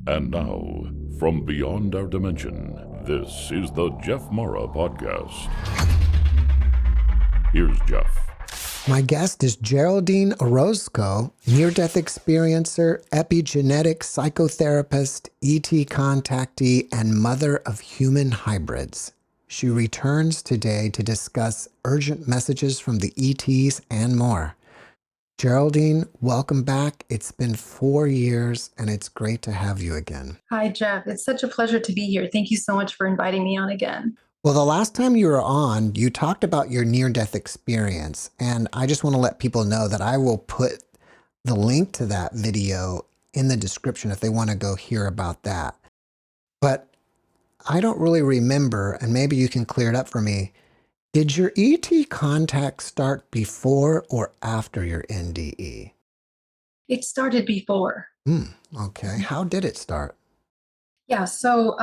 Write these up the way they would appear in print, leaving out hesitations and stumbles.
And now, from beyond our dimension, this is the JeffMara podcast. Here's Jeff. My guest is Geraldine Orozco, near-death experiencer, epi-genetic psychotherapist, E.T. contactee, and mother of human hybrids. She returns today to discuss urgent messages from the E.T.s and more. Geraldine, welcome back. It's been 4 years, and it's great to have you again. Hi, Jeff. It's such a pleasure to be here. Thank you so much for inviting me on again. Well, the last time you were on, you talked about your near-death experience, and I just want to let people know that I will put the link to that video in the description if they want to go hear about that. But I don't really remember, and maybe you can clear it up for me. Did your ET contact start before or after your NDE? It started before. Okay. How did it start? Yeah, so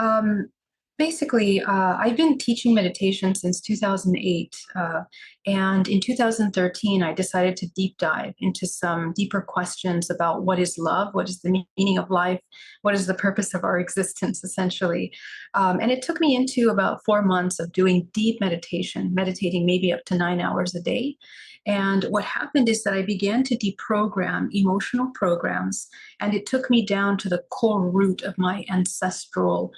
basically, I've been teaching meditation since 2008. And in 2013, I decided to deep dive into some deeper questions about what is love, what is the meaning of life, what is the purpose of our existence, essentially. And it took me into about 4 months of doing deep meditation, meditating maybe up to 9 hours a day. And what happened is that I began to deprogram emotional programs, and it took me down to the core root of my ancestral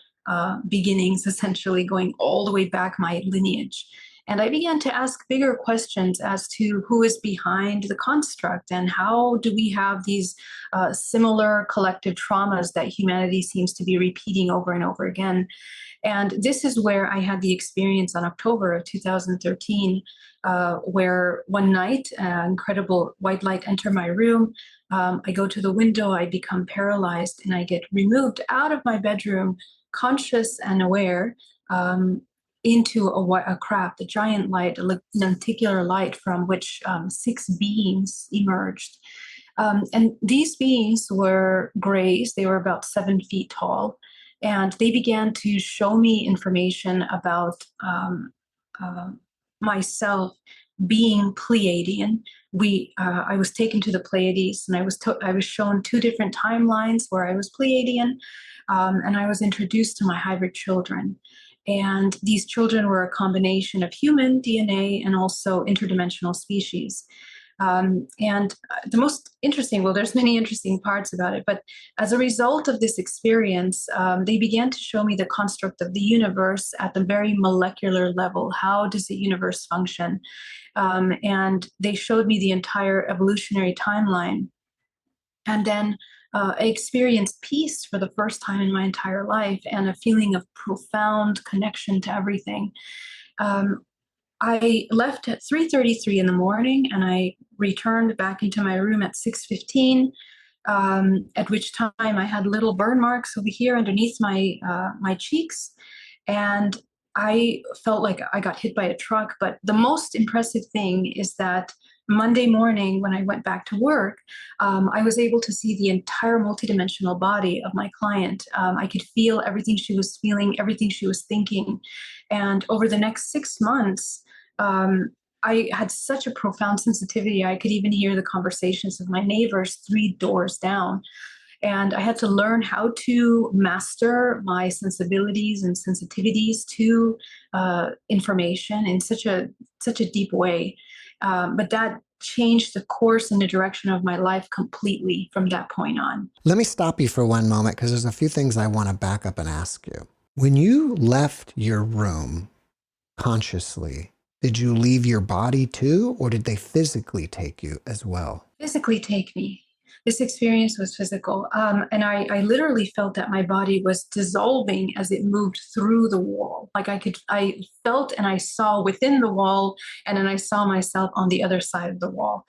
beginnings, essentially going all the way back my lineage. And I began to ask bigger questions as to who is behind the construct and how do we have these similar collective traumas that humanity seems to be repeating over and over again. And this is where I had the experience on October of 2013, where one night, incredible white light entered my room. I go to the window, I become paralyzed, and I get removed out of my bedroom, conscious and aware, into a craft, a giant light, a lenticular light from which 6 beings emerged. And these beings were grays. They were about 7 feet tall. And they began to show me information about myself being Pleiadian. I was taken to the Pleiades, and I was shown 2 different timelines where I was Pleiadian, and I was introduced to my hybrid children. And these children were a combination of human DNA and also interdimensional species. And the most interesting, well, there's many interesting parts about it, but as a result of this experience, they began to show me the construct of the universe at the very molecular level. How does the universe function? And they showed me the entire evolutionary timeline. And then I experienced peace for the first time in my entire life and a feeling of profound connection to everything. I left at 3:33 in the morning, and I returned back into my room at 6:15, at which time I had little burn marks over here underneath my cheeks. And I felt like I got hit by a truck. But the most impressive thing is that Monday morning, when I went back to work, I was able to see the entire multidimensional body of my client. I could feel everything she was feeling, everything she was thinking. And over the next 6 months, I had such a profound sensitivity. I could even hear the conversations of my neighbors 3 doors down. And I had to learn how to master my sensibilities and sensitivities to information in such a deep way. But that changed the course and the direction of my life completely from that point on. Let me stop you for one moment because there's a few things I want to back up and ask you. When you left your room consciously, did you leave your body too, or did they physically take you as well? Physically take me. This experience was physical. And I literally felt that my body was dissolving as it moved through the wall. Like I felt and I saw within the wall, and then I saw myself on the other side of the wall.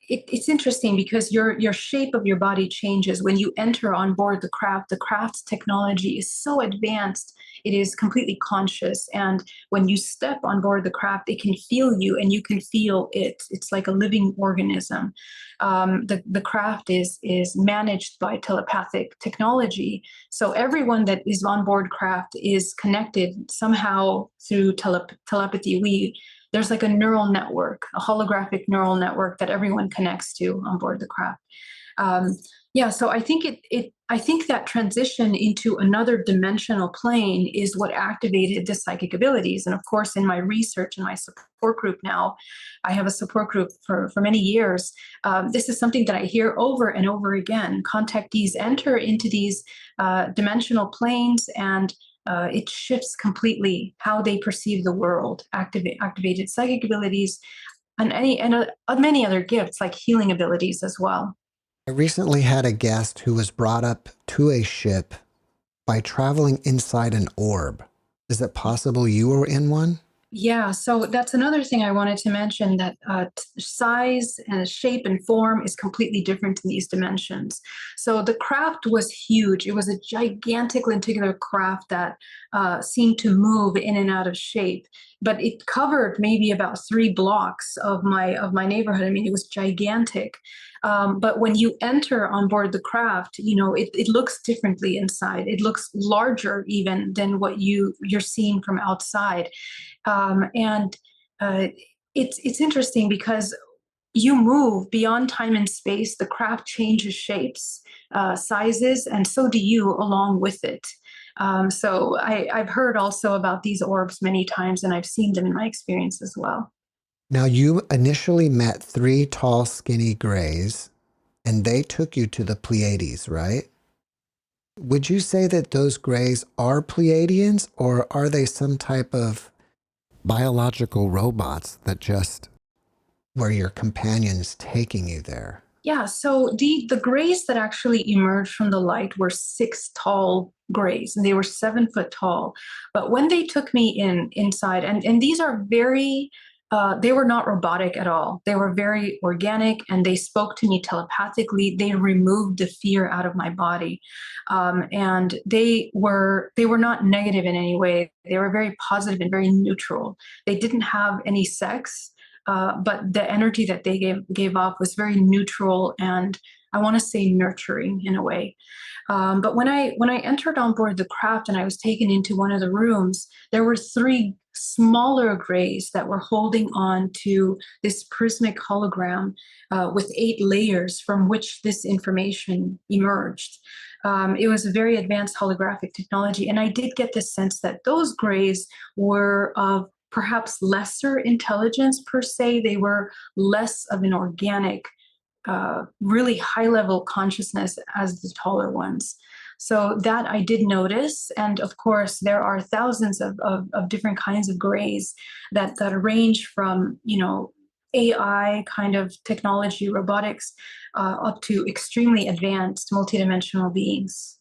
It's interesting because your shape of your body changes when you enter on board the craft. The craft's technology is so advanced, it is completely conscious. And when you step on board the craft, it can feel you and you can feel it. It's like a living organism. The craft is managed by telepathic technology. So everyone that is on board craft is connected somehow through telepathy. there's like a neural network, a holographic neural network that everyone connects to on board the craft. Um, yeah, so I think I think that transition into another dimensional plane is what activated the psychic abilities. And of course, in my research and my support group now, I have a support group for many years. This is something that I hear over and over again. Contactees enter into these dimensional planes, and it shifts completely how they perceive the world. Activated psychic abilities, and many other gifts like healing abilities as well. I recently had a guest who was brought up to a ship by traveling inside an orb. Is it possible you were in one? Yeah, so that's another thing I wanted to mention, that size and shape and form is completely different in these dimensions. So the craft was huge. It was a gigantic lenticular craft that seemed to move in and out of shape, but it covered maybe about 3 blocks of my neighborhood. I mean, it was gigantic. But when you enter on board the craft, you know, it looks differently inside. It looks larger even than what you're seeing from outside. And it's interesting because you move beyond time and space. The craft changes shapes, sizes, and so do you along with it. So I've heard also about these orbs many times, and I've seen them in my experience as well. Now, you initially met 3 tall, skinny grays, and they took you to the Pleiades, right? Would you say that those grays are Pleiadians, or are they some type of biological robots that just where your companion's taking you there? Yeah, so the grays that actually emerged from the light were 6 tall grays, and they were 7 foot tall. But when they took me inside, and these are very they were not robotic at all. They were very organic, and they spoke to me telepathically. They removed the fear out of my body, and they were not negative in any way. They were very positive and very neutral. They didn't have any sex, but the energy that they gave off was very neutral, and I want to say nurturing in a way. But when I entered on board the craft and I was taken into one of the rooms, there were 3 smaller grays that were holding on to this prismatic hologram with 8 layers from which this information emerged. It was a very advanced holographic technology, and I did get the sense that those grays were of perhaps lesser intelligence per se. They were less of an organic, really high level consciousness as the taller ones. So that I did notice. And of course, there are thousands of different kinds of grays that range from, you know, AI kind of technology, robotics, up to extremely advanced multidimensional beings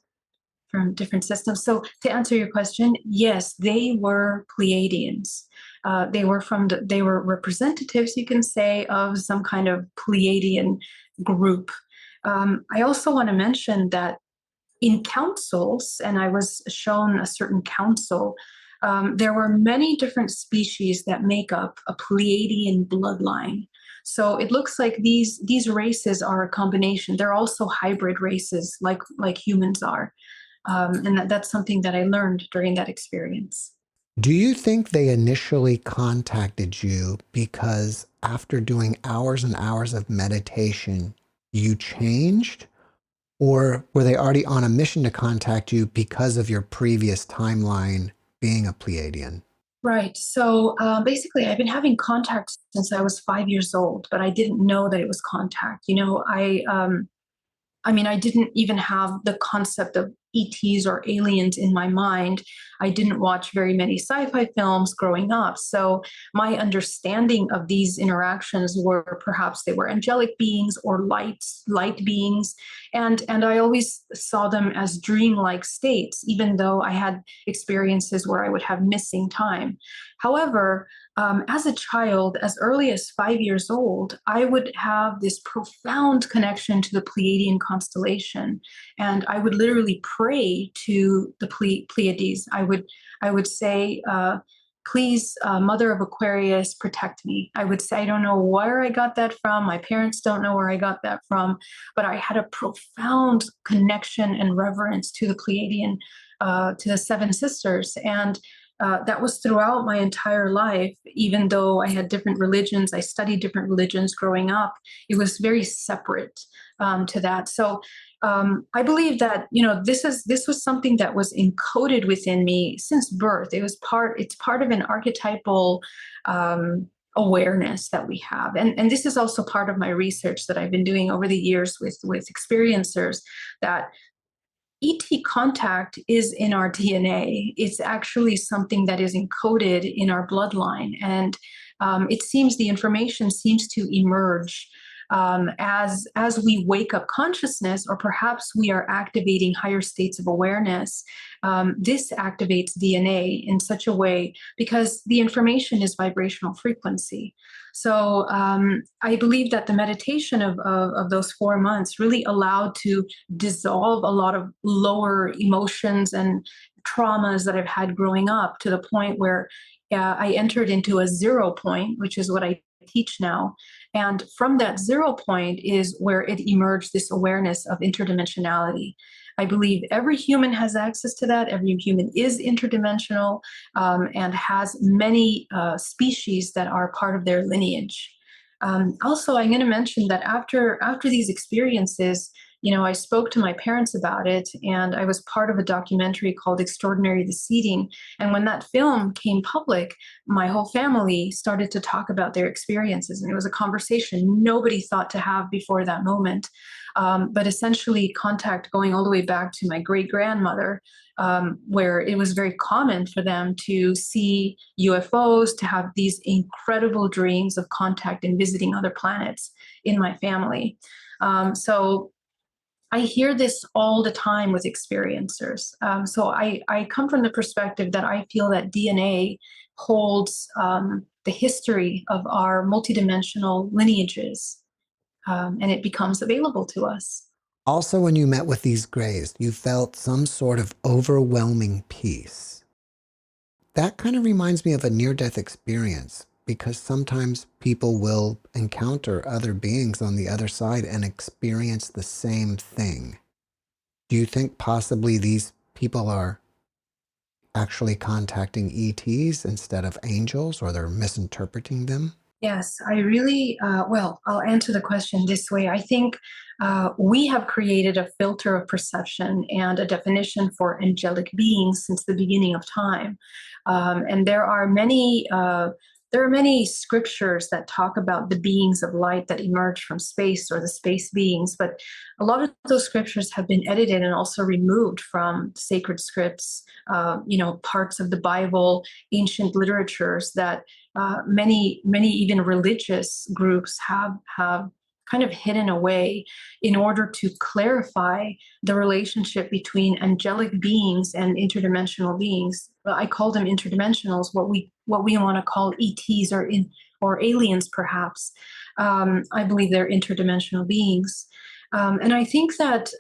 from different systems. So to answer your question, yes, they were Pleiadians. They were representatives, you can say, of some kind of Pleiadian group. I also want to mention that in councils, and I was shown a certain council, there were many different species that make up a Pleiadian bloodline. So it looks like these races are a combination. They're also hybrid races, like humans are, and that's something that I learned during that experience. Do you think they initially contacted you because after doing hours and hours of meditation, you changed? Or were they already on a mission to contact you because of your previous timeline being a Pleiadian? Right. So basically, I've been having contact since I was 5 years old, but I didn't know that it was contact. You know, I mean, I didn't even have the concept of E.T.s or aliens in my mind. I didn't watch very many sci-fi films growing up. So my understanding of these interactions were perhaps they were angelic beings or light beings. And I always saw them as dreamlike states, even though I had experiences where I would have missing time. However, as a child, as early as 5 years old, I would have this profound connection to the Pleiadian constellation, and I would literally pray to the Pleiades. I would say, "Please, Mother of Aquarius, protect me." I would say, I don't know where I got that from. My parents don't know where I got that from, but I had a profound connection and reverence to the Pleiadian, to the Seven Sisters, and that was throughout my entire life. Even though I had different religions, I studied different religions growing up, it was very separate to that. So I believe that, this was something that was encoded within me since birth. It's part of an archetypal awareness that we have. And this is also part of my research that I've been doing over the years with experiencers, that ET contact is in our DNA. It's actually something that is encoded in our bloodline. And the information seems to emerge as we wake up consciousness, or perhaps we are activating higher states of awareness. This activates DNA in such a way because the information is vibrational frequency. So I believe that the meditation of those 4 months really allowed to dissolve a lot of lower emotions and traumas that I've had growing up, to the point where I entered into a 0 point, which is what I teach now. And from that 0 point is where it emerged, this awareness of interdimensionality. I believe every human has access to that. Every human is interdimensional, and has many species that are part of their lineage. Also, I'm going to mention that after these experiences, I spoke to my parents about it, and I was part of a documentary called Extraordinary the Seeding. And when that film came public, my whole family started to talk about their experiences. And it was a conversation nobody thought to have before that moment. But essentially, contact going all the way back to my great-grandmother, where it was very common for them to see UFOs, to have these incredible dreams of contact and visiting other planets in my family. So I hear this all the time with experiencers. So I come from the perspective that I feel that DNA holds the history of our multidimensional lineages, and it becomes available to us. Also, when you met with these grays, you felt some sort of overwhelming peace. That kind of reminds me of a near-death experience, because sometimes people will encounter other beings on the other side and experience the same thing. Do you think possibly these people are actually contacting ETs instead of angels, or they're misinterpreting them? Yes, I really, well, I'll answer the question this way. I think we have created a filter of perception and a definition for angelic beings since the beginning of time. And there are many scriptures that talk about the beings of light that emerge from space, or the space beings, but a lot of those scriptures have been edited and also removed from sacred scripts, parts of the Bible, ancient literatures that many even religious groups have kind of hidden away in order to clarify the relationship between angelic beings and interdimensional beings. Well, I call them interdimensionals, what we want to call ETs, or aliens perhaps. I believe they're interdimensional beings. And I think that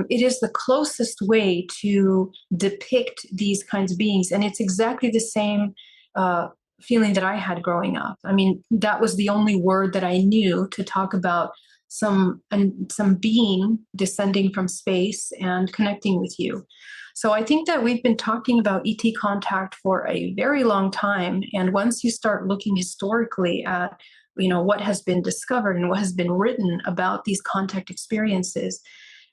it is the closest way to depict these kinds of beings. And it's exactly the same feeling that I had growing up. I mean, that was the only word that I knew to talk about some being descending from space and connecting with you. So I think that we've been talking about ET contact for a very long time. And once you start looking historically at what has been discovered and what has been written about these contact experiences,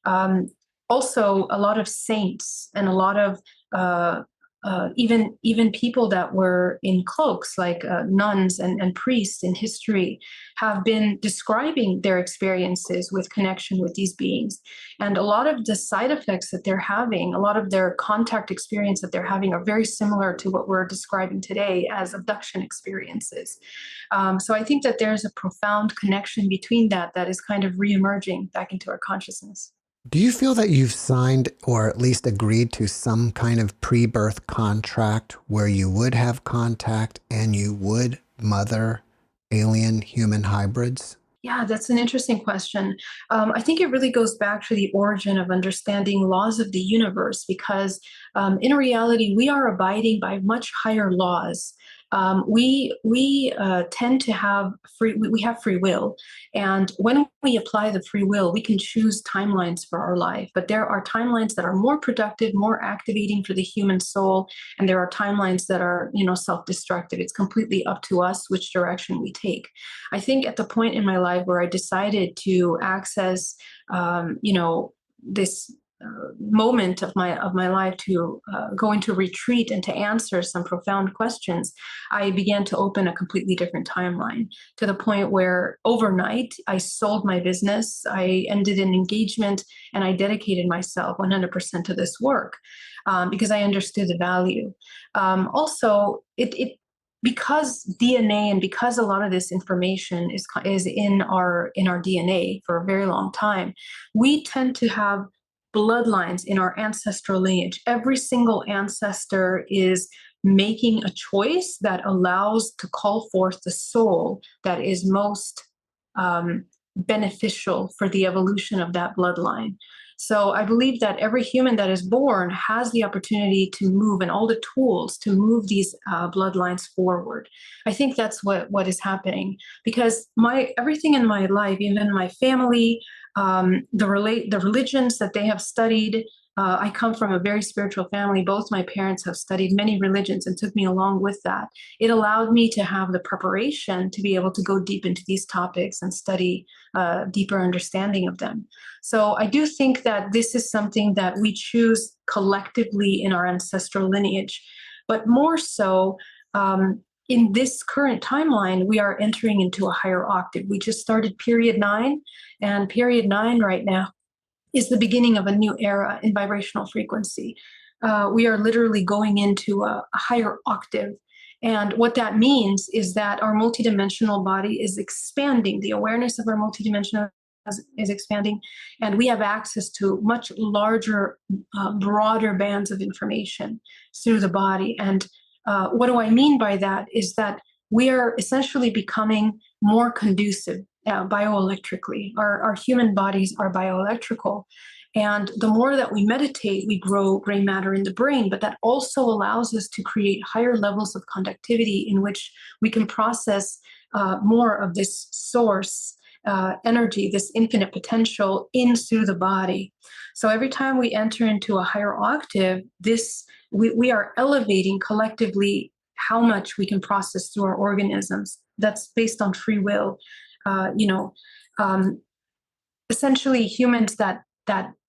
also a lot of saints and a lot of even people that were in cloaks, like nuns and priests in history, have been describing their experiences with connection with these beings. And a lot of the side effects that they're having, a lot of their contact experience that they're having, are very similar to what we're describing today as abduction experiences. So I think that there's a profound connection between that is kind of reemerging back into our consciousness. Do you feel that you've signed, or at least agreed to, some kind of pre-birth contract where you would have contact and you would mother alien-human hybrids? Yeah, that's an interesting question. I think it really goes back to the origin of understanding laws of the universe, because in reality, we are abiding by much higher laws. We tend to have we have free will, and when we apply the free will, we can choose timelines for our life. But there are timelines that are more productive, more activating for the human soul, and there are timelines that are, self-destructive. It's completely up to us which direction we take. I think at the point in my life where I decided to access, this moment of my life to go into retreat and to answer some profound questions, I began to open a completely different timeline, to the point where overnight I sold my business, I ended an engagement, and I dedicated myself 100% to this work, because I understood the value. Also, it because DNA and because a lot of this information is in our DNA for a very long time, we tend to have bloodlines in our ancestral lineage. Every single ancestor is making a choice that allows to call forth the soul that is most beneficial for the evolution of that bloodline. So I believe that every human that is born has the opportunity to move, and all the tools to move these bloodlines forward. I think that's what is happening, because everything in my life, even my family, the religions that they have studied. I come from a very spiritual family. Both my parents have studied many religions and took me along with that. It allowed me to have the preparation to be able to go deep into these topics and study deeper understanding of them. So I do think that this is something that we choose collectively in our ancestral lineage, but more so, in this current timeline, we are entering into a higher octave. We just started period 9, and period 9 right now is the beginning of a new era in vibrational frequency. We are literally going into a higher octave. And what that means is that our multidimensional body is expanding. The awareness of our multidimensional is expanding, and we have access to much larger, broader bands of information through the body. And what do I mean by that is that we are essentially becoming more conducive bioelectrically. Our human bodies are bioelectrical. And the more that we meditate, we grow gray matter in the brain, but that also allows us to create higher levels of conductivity in which we can process more of this source energy, this infinite potential in through the body. So every time we enter into a higher octave, we are elevating collectively how much we can process through our organisms. That's based on free will. Essentially, humans that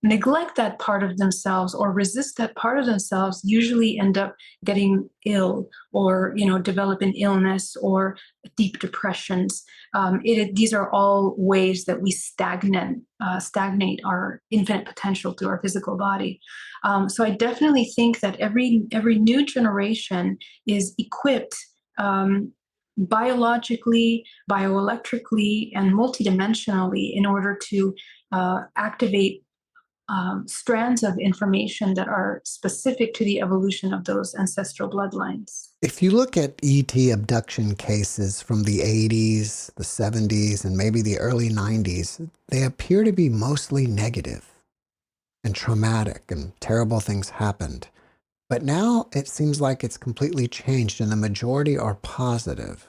neglect that part of themselves or resist that part of themselves usually end up getting ill, or develop an illness or deep depressions. These are all ways that we stagnate our infinite potential through our physical body. So I definitely think that every new generation is equipped biologically, bioelectrically, and multidimensionally in order to activate strands of information that are specific to the evolution of those ancestral bloodlines. If you look at ET abduction cases from the 80s, the 70s, and maybe the early 90s, they appear to be mostly negative and traumatic, and terrible things happened. But now it seems like it's completely changed, and the majority are positive.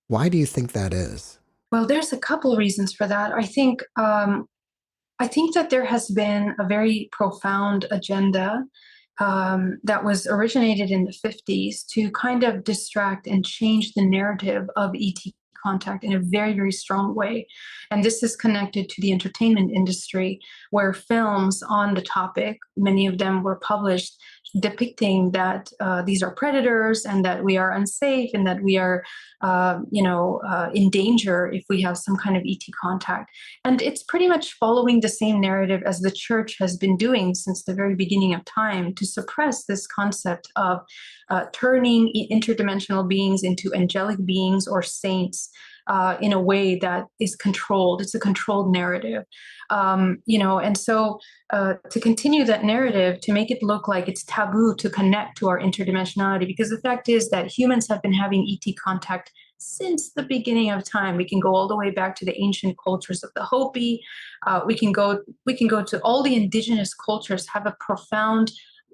Why do you think that is? Well, there's a couple reasons for that. I think that there has been a very profound agenda that was originated in the 50s to kind of distract and change the narrative of ET contact in a very, very strong way. And this is connected to the entertainment industry, where films on the topic, many of them were published depicting that these are predators and that we are unsafe and that we are, in danger if we have some kind of ET contact. And it's pretty much following the same narrative as the church has been doing since the very beginning of time, to suppress this concept of turning interdimensional beings into angelic beings or saints in a way that is controlled. It's a controlled narrative. And so to continue that narrative, to make it look like it's taboo to connect to our interdimensionality, because the fact is that humans have been having ET contact since the beginning of time. We can go all the way back to the ancient cultures of the Hopi. We can go to all the indigenous cultures have a profound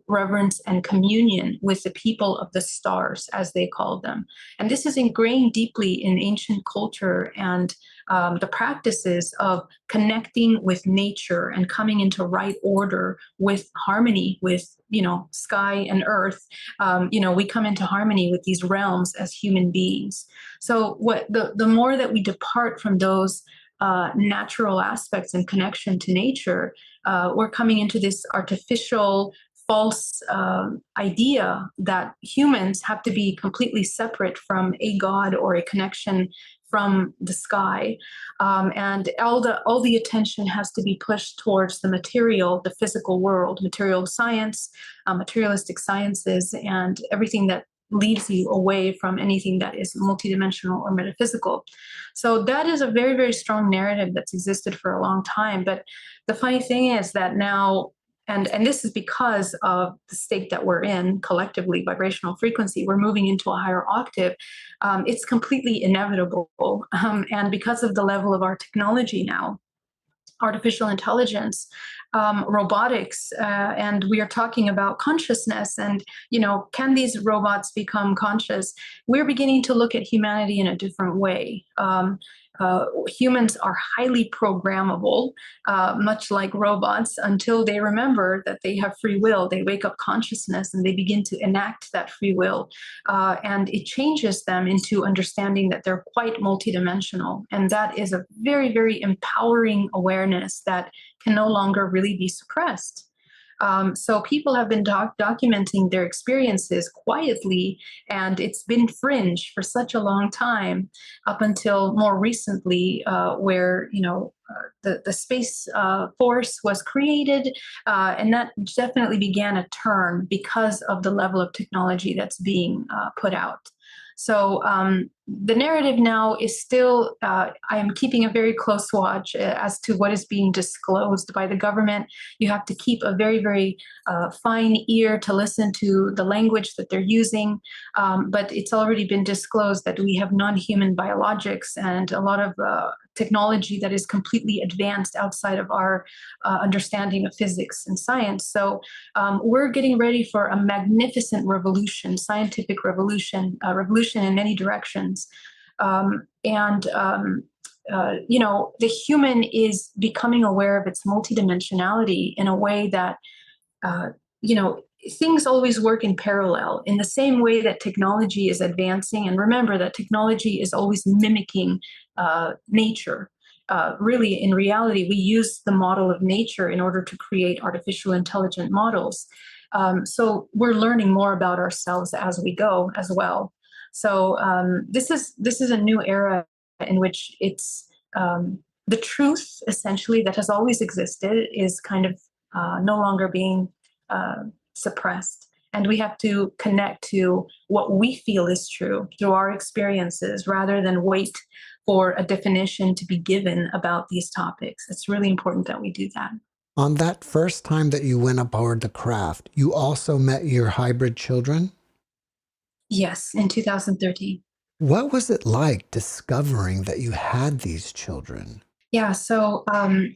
reverence and communion with the people of the stars, as they call them. And this is ingrained deeply in ancient culture and the practices of connecting with nature and coming into right order with harmony with, sky and earth. We come into harmony with these realms as human beings. So what the more that we depart from those natural aspects and connection to nature, we're coming into this artificial, false idea that humans have to be completely separate from a god or a connection from the sky, and all the attention has to be pushed towards the material, the physical world, material science, materialistic sciences, and everything that leaves you away from anything that is multidimensional or metaphysical. So that is a very, very strong narrative that's existed for a long time. But the funny thing is that now, and this is because of the state that we're in collectively, vibrational frequency, we're moving into a higher octave. It's completely inevitable. And because of the level of our technology now, artificial intelligence, robotics, and we are talking about consciousness and, can these robots become conscious? We're beginning to look at humanity in a different way. Humans are highly programmable, much like robots, until they remember that they have free will. They wake up consciousness and they begin to enact that free will. And it changes them into understanding that they're quite multidimensional. And that is a very, very empowering awareness that can no longer really be suppressed. So people have been documenting their experiences quietly, and it's been fringe for such a long time, up until more recently, where the space force was created, and that definitely began a turn because of the level of technology that's being put out. So the narrative now is still, I am keeping a very close watch as to what is being disclosed by the government. You have to keep a very, very fine ear to listen to the language that they're using. But it's already been disclosed that we have non-human biologics and a lot of technology that is completely advanced outside of our understanding of physics and science. So we're getting ready for a magnificent revolution, scientific revolution, revolution in many directions. The human is becoming aware of its multidimensionality in a way that, things always work in parallel in the same way that technology is advancing. And remember that technology is always mimicking nature. Really, in reality, we use the model of nature in order to create artificial intelligent models. So we're learning more about ourselves as we go as well. So this is a new era in which it's the truth, essentially, that has always existed is kind of no longer being suppressed. And we have to connect to what we feel is true through our experiences rather than wait for a definition to be given about these topics. It's really important that we do that. On that first time that you went aboard the craft, you also met your hybrid children? Yes, in 2013. What was it like discovering that you had these children? Yeah, so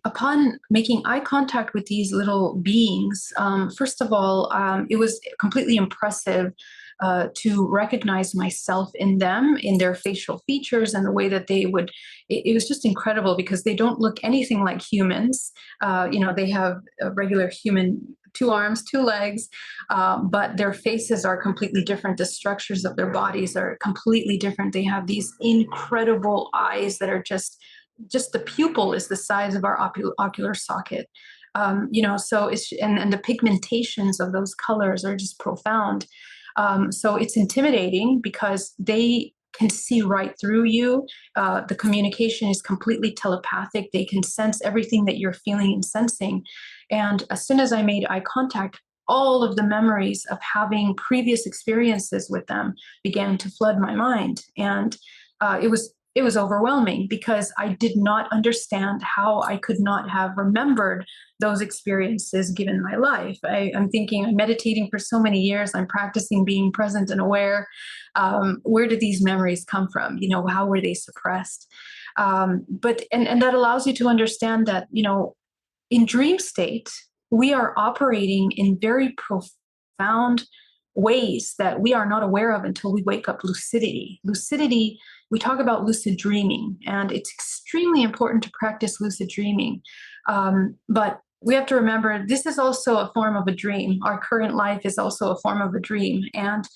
upon making eye contact with these little beings, first of all, it was completely impressive to recognize myself in them, in their facial features and the way that they would. It was just incredible because they don't look anything like humans. They have a regular human 2 arms, 2 legs, but their faces are completely different. The structures of their bodies are completely different. They have these incredible eyes that are just the pupil is the size of our ocular socket. So it's, and the pigmentations of those colors are just profound. So it's intimidating because they can see right through you. The communication is completely telepathic. They can sense everything that you're feeling and sensing. And as soon as I made eye contact, all of the memories of having previous experiences with them began to flood my mind. And it was overwhelming because I did not understand how I could not have remembered those experiences given my life. I'm thinking, I'm meditating for so many years, I'm practicing being present and aware. Where did these memories come from? How were they suppressed? But that allows you to understand that, in dream state, we are operating in very profound profound ways that we are not aware of until we wake up. Lucidity. Lucidity, we talk about lucid dreaming, and it's extremely important to practice lucid dreaming. But we have to remember this is also a form of a dream. Our current life is also a form of a dream. And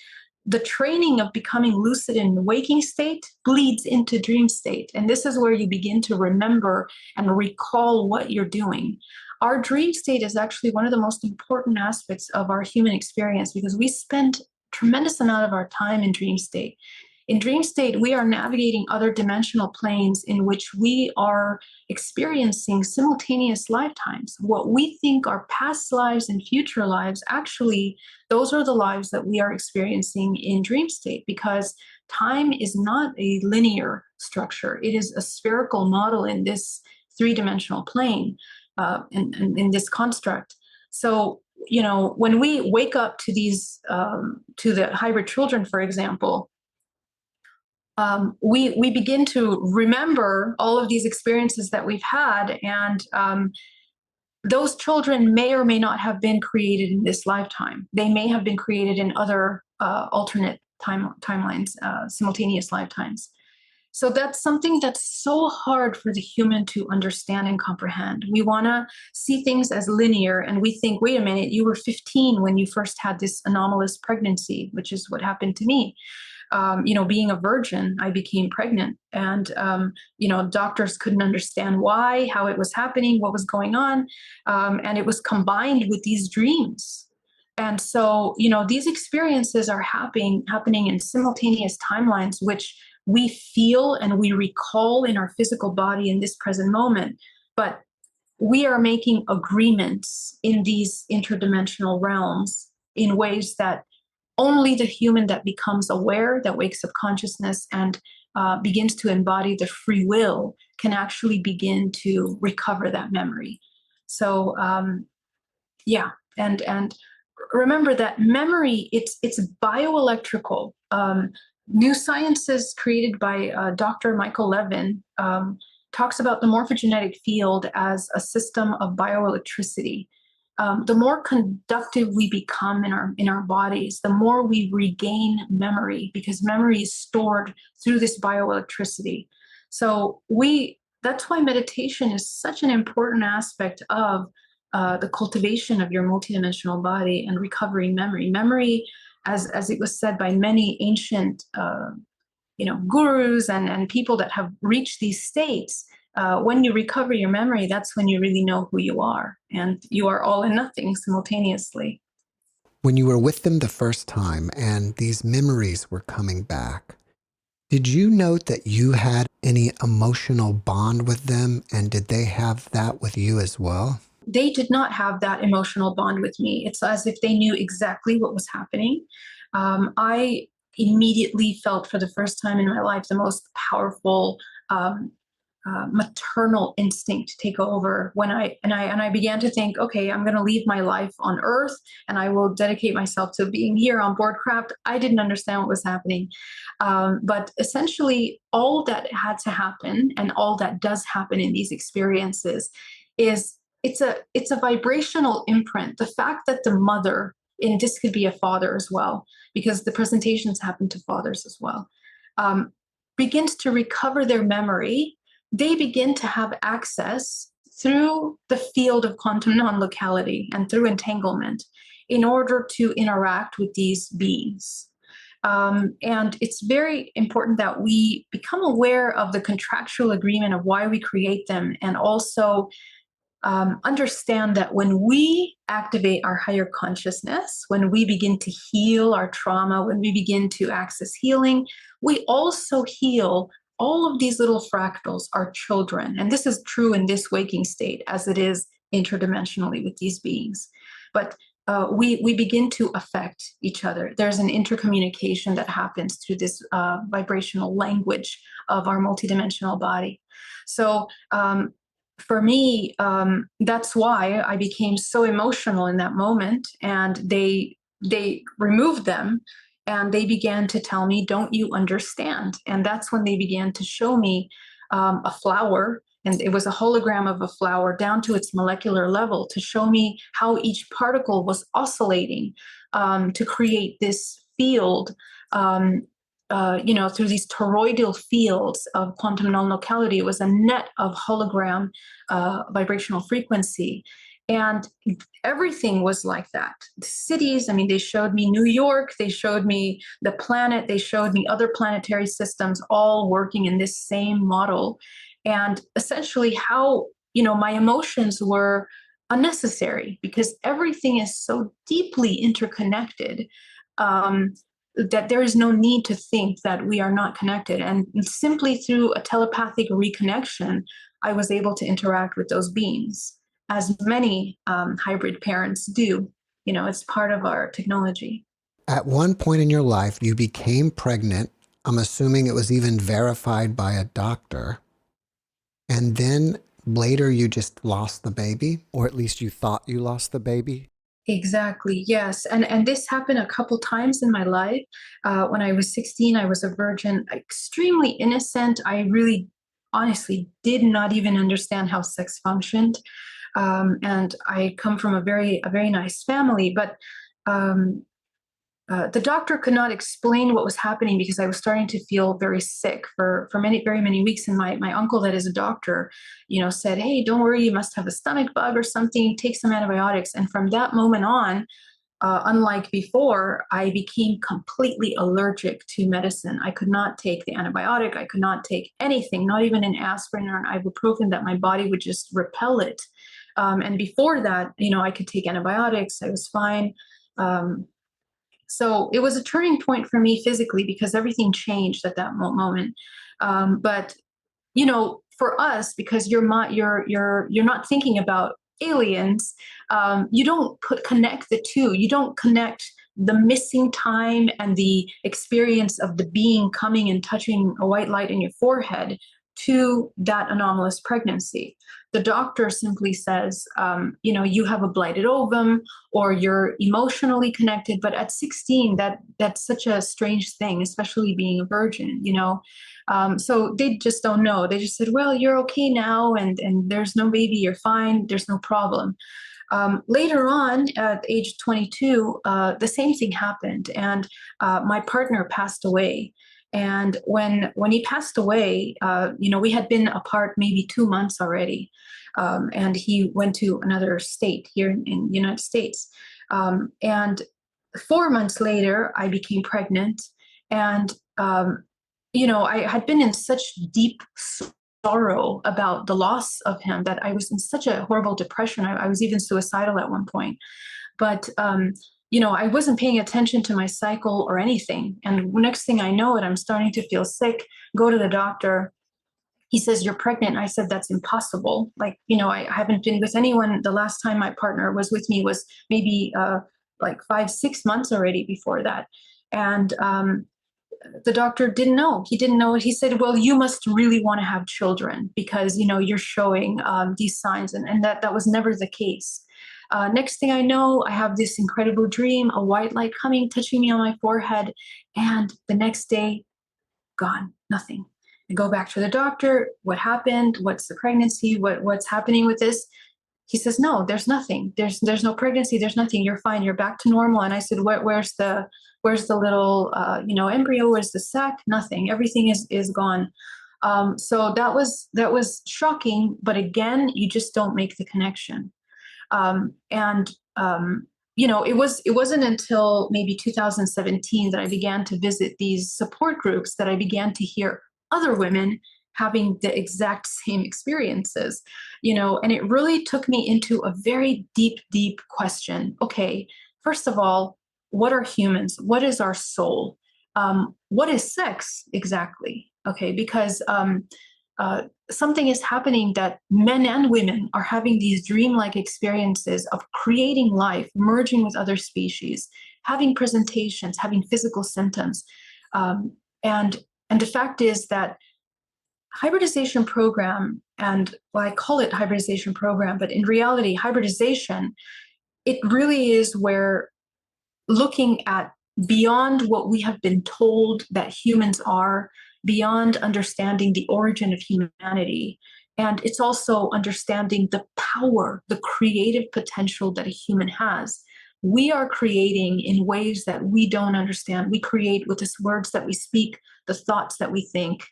the training of becoming lucid in the waking state bleeds into dream state. And this is where you begin to remember and recall what you're doing. Our dream state is actually one of the most important aspects of our human experience because we spend tremendous amount of our time in dream state. In dream state, we are navigating other dimensional planes in which we are experiencing simultaneous lifetimes. What we think are past lives and future lives, actually, those are the lives that we are experiencing in dream state because time is not a linear structure. It is a spherical model in this three-dimensional plane, in this construct. So, when we wake up to these, to the hybrid children, for example, we begin to remember all of these experiences that we've had, and those children may or may not have been created in this lifetime. They may have been created in other alternate timelines, simultaneous lifetimes. So that's something that's so hard for the human to understand and comprehend. We want to see things as linear, and we think, wait a minute, you were 15 when you first had this anomalous pregnancy, which is what happened to me. Being a virgin, I became pregnant, and doctors couldn't understand why, how it was happening, what was going on, and it was combined with these dreams. And so, these experiences are happening in simultaneous timelines, which we feel and we recall in our physical body in this present moment. But we are making agreements in these interdimensional realms in ways that only the human that becomes aware, that wakes up consciousness and begins to embody the free will can actually begin to recover that memory. So, and remember that memory, it's bioelectrical. New sciences created by Dr. Michael Levin talks about the morphogenetic field as a system of bioelectricity. The more conductive we become in our bodies, the more we regain memory, because memory is stored through this bioelectricity. So that's why meditation is such an important aspect of the cultivation of your multidimensional body and recovering memory. Memory, as it was said by many ancient gurus and people that have reached these states, when you recover your memory, that's when you really know who you are, and you are all and nothing simultaneously. When you were with them the first time and these memories were coming back, did you note that you had any emotional bond with them, and did they have that with you as well? They did not have that emotional bond with me. It's as if they knew exactly what was happening. I immediately felt for the first time in my life the most powerful maternal instinct take over when I began to think, okay, I'm going to leave my life on Earth and I will dedicate myself to being here on board craft. I didn't understand what was happening, but essentially, all that had to happen and all that does happen in these experiences is it's a vibrational imprint. The fact that the mother, and this could be a father as well, because the presentations happen to fathers as well, begins to recover their memory. They begin to have access through the field of quantum non-locality and through entanglement in order to interact with these beings. And it's very important that we become aware of the contractual agreement of why we create them, and also understand that when we activate our higher consciousness, when we begin to heal our trauma, when we begin to access healing, we also heal all of these little fractals, our children. And this is true in this waking state as it is interdimensionally with these beings. But we begin to affect each other. There's an intercommunication that happens through this vibrational language of our multidimensional body. So for me, that's why I became so emotional in that moment. And they removed them, and they began to tell me, "Don't you understand?" And that's when they began to show me a flower and it was a hologram of a flower down to its molecular level to show me how each particle was oscillating to create this field, through these toroidal fields of quantum non-locality. It was a net of hologram vibrational frequency. And everything was like that. The cities, I mean, they showed me New York, they showed me the planet, they showed me other planetary systems all working in this same model. And essentially how, my emotions were unnecessary because everything is so deeply interconnected, that there is no need to think that we are not connected. And simply through a telepathic reconnection, I was able to interact with those beings, as many hybrid parents do. It's part of our technology. At one point in your life, you became pregnant. I'm assuming it was even verified by a doctor. And then later you just lost the baby, or at least you thought you lost the baby. Exactly. Yes. And this happened a couple times in my life. When I was 16, I was a virgin, extremely innocent. I really honestly did not even understand how sex functioned. And I come from a very nice family, but the doctor could not explain what was happening because I was starting to feel very sick for very many weeks. And my uncle, that is a doctor, said, "Hey, don't worry, you must have a stomach bug or something. Take some antibiotics." And from that moment on, unlike before, I became completely allergic to medicine. I could not take the antibiotic. I could not take anything, not even an aspirin or an ibuprofen, that my body would just repel it. And before that, I could take antibiotics. I was fine. So it was a turning point for me physically because everything changed at that moment. But for us, because you're not thinking about aliens, you don't connect the two. You don't connect the missing time and the experience of the being coming and touching a white light in your forehead to that anomalous pregnancy. The doctor simply says, you have a blighted ovum, or you're emotionally connected. But at 16, that's such a strange thing, especially being a virgin, So they just don't know. They just said, well, you're okay now, and there's no baby, you're fine, there's no problem. Later on, at age 22, the same thing happened, and my partner passed away. And when he passed away, we had been apart maybe 2 months already, and he went to another state here in the United States. And 4 months later, I became pregnant, and I had been in such deep sorrow about the loss of him that I was in such a horrible depression. I was even suicidal at one point. But I wasn't paying attention to my cycle or anything. And next thing I know it, I'm starting to feel sick, go to the doctor. He says, "You're pregnant." I said, "That's impossible. I haven't been with anyone. The last time my partner was with me was maybe like 5, 6 months already before that." And the doctor didn't know. He didn't know. He said, "Well, you must really want to have children because, you're showing these signs." And that was never the case. Next thing I know, I have this incredible dream, a white light coming, touching me on my forehead. And the next day, gone, nothing. I go back to the doctor. What happened? What's the pregnancy? What's happening with this? He says, "No, there's nothing. There's no pregnancy. There's nothing. You're fine. You're back to normal." And I said, where's the little embryo? Where's the sac? Nothing. Everything is gone. So that was shocking. But again, you just don't make the connection. And it wasn't until maybe 2017 that I began to visit these support groups that I began to hear other women having the exact same experiences, and it really took me into a very deep question. Okay, first of all, what are humans? What is our soul? What is sex exactly? Okay, because something is happening that men and women are having these dreamlike experiences of creating life, merging with other species, having presentations, having physical symptoms. And the fact is that hybridization program, and well, I call it hybridization program, but in reality, hybridization, it really is where looking at beyond what we have been told that humans are, beyond understanding the origin of humanity, And it's also understanding the power, the creative potential that a human has. We are creating in ways that we don't understand. We create with the words that we speak, the thoughts that we think.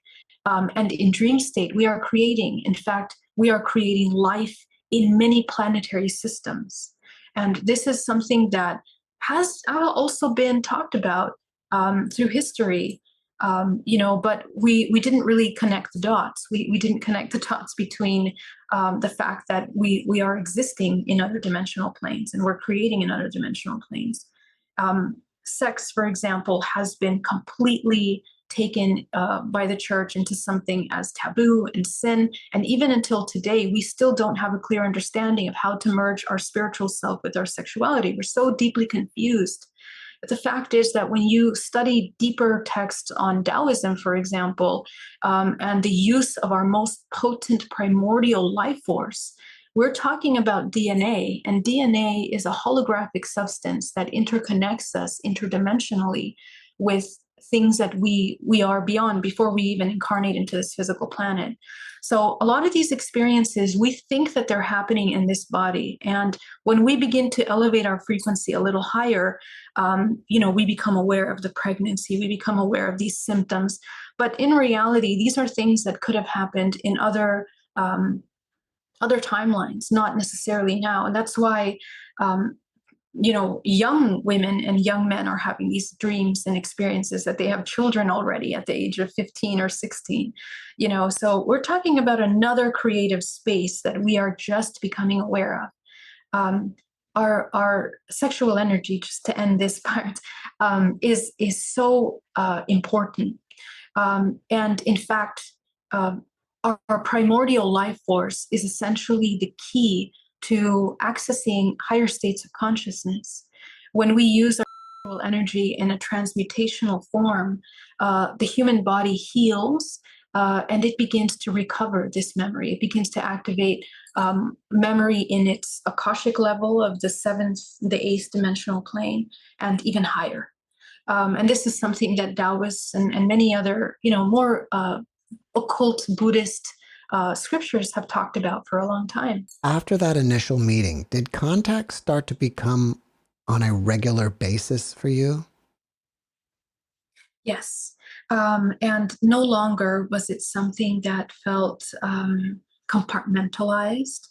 And in dream state, we are creating. In fact, we are creating life in many planetary systems. And this is something that has also been talked about through history. But we didn't really connect the dots. We didn't connect the dots between the fact that we are existing in other dimensional planes and we're creating in other dimensional planes. Sex, for example, has been completely taken by the church into something as taboo and sin. And even until today, we still don't have a clear understanding of how to merge our spiritual self with our sexuality. We're so deeply confused. But the fact is that when you study deeper texts on Taoism, for example, and the use of our most potent primordial life force, we're talking about DNA, and DNA is a holographic substance that interconnects us interdimensionally with things that we are beyond before we even incarnate into this physical planet. So a lot of these experiences, we think that they're happening in this body. And when we begin to elevate our frequency a little higher, we become aware of the pregnancy, we become aware of these symptoms. But in reality, these are things that could have happened in other timelines, not necessarily now. And that's why young women and young men are having these dreams and experiences that they have children already at the age of 15 or 16. So we're talking about another creative space that we are just becoming aware of. Our sexual energy, just to end this part, is so important. And in fact, our primordial life force is essentially the key to accessing higher states of consciousness. When we use our sexual energy in a transmutational form, the human body heals and it begins to recover this memory. It begins to activate memory in its Akashic level of the seventh, the eighth dimensional plane, and even higher. And this is something that Taoists and many other, more occult Buddhist scriptures have talked about for a long time. After that initial meeting, did contact start to become on a regular basis for you? Yes. And no longer was it something that felt compartmentalized.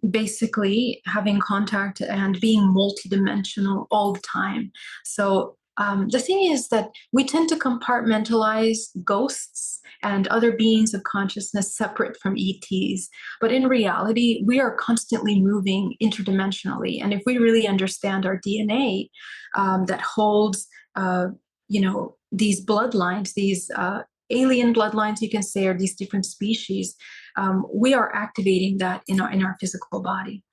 Basically, having contact and being multidimensional all the time. So the thing is that we tend to compartmentalize ghosts and other beings of consciousness separate from E.T.s. But in reality, we are constantly moving interdimensionally. And if we really understand our DNA that holds, these bloodlines, these alien bloodlines, you can say, or these different species, we are activating that in our physical body.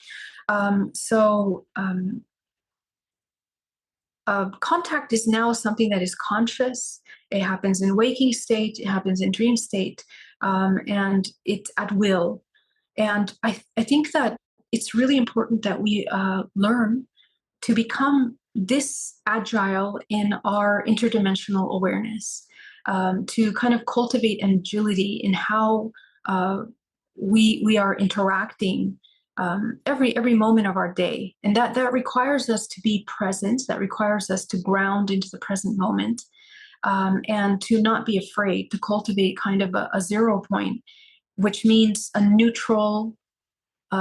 Contact is now something that is conscious. It happens in waking state, it happens in dream state, and it's at will. And I think that it's really important that we learn to become this agile in our interdimensional awareness, to kind of cultivate an agility in how we are interacting every moment of our day. And that requires us to be present, that requires us to ground into the present moment, and to not be afraid, to cultivate kind of a 0 point, which means a neutral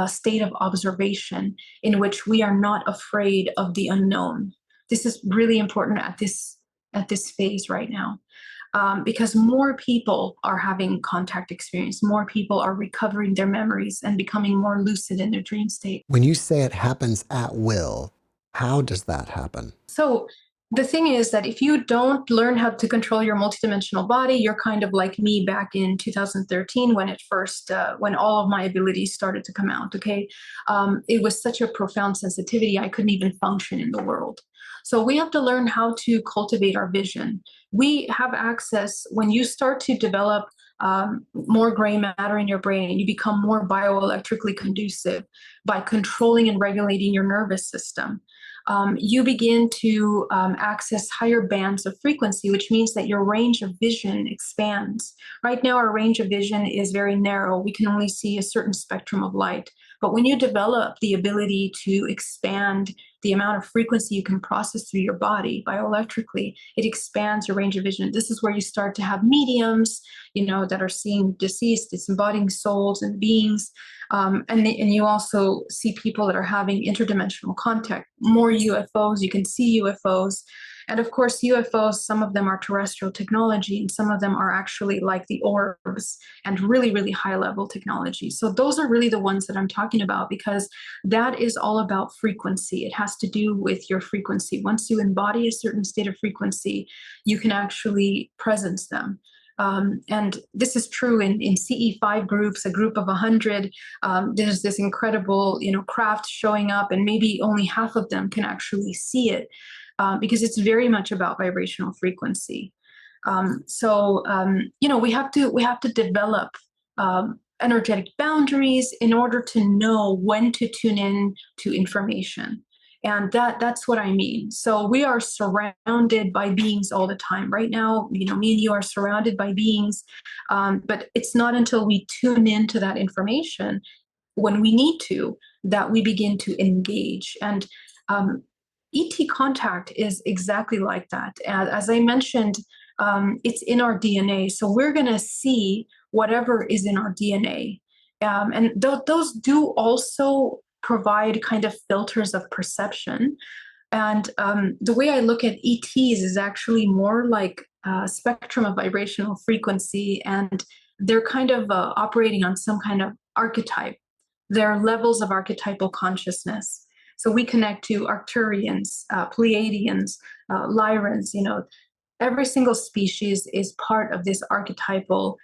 state of observation in which we are not afraid of the unknown. This is really important at this phase right now, because more people are having contact experience, more people are recovering their memories and becoming more lucid in their dream state. When you say it happens at will, how does that happen? So the thing is that if you don't learn how to control your multidimensional body, you're kind of like me back in 2013 when when all of my abilities started to come out. Okay, it was such a profound sensitivity, I couldn't even function in the world. So we have to learn how to cultivate our vision. We have access when you start to develop more gray matter in your brain. You become more bioelectrically conducive by controlling and regulating your nervous system. you begin to access higher bands of frequency, which means that your range of vision expands. Right now, our range of vision is very narrow. We can only see a certain spectrum of light. But when you develop the ability to expand the amount of frequency you can process through your body bioelectrically, it expands your range of vision. This is where you start to have mediums, that are seeing deceased, disembodied souls and beings. And you also see people that are having interdimensional contact, more UFOs, you can see UFOs. And of course, UFOs, some of them are terrestrial technology, and some of them are actually like the orbs and really, really high level technology. So those are really the ones that I'm talking about, because that is all about frequency. It has to do with your frequency. Once you embody a certain state of frequency, you can actually presence them. And this is true in CE5 groups, a group of 100. There's this incredible, craft showing up, and maybe only half of them can actually see it, because it's very much about vibrational frequency. We have to develop energetic boundaries in order to know when to tune in to information. And that's what I mean. So we are surrounded by beings all the time. Right now, me and you are surrounded by beings, but it's not until we tune into that information when we need to that we begin to engage. And ET contact is exactly like that. As I mentioned, it's in our DNA. So we're going to see whatever is in our DNA. And those do also provide kind of filters of perception. And the way I look at ETs is actually more like a spectrum of vibrational frequency, and they're kind of operating on some kind of archetype. They're levels of archetypal consciousness. So we connect to Arcturians, Pleiadians, Lyrans. Every single species is part of this archetypal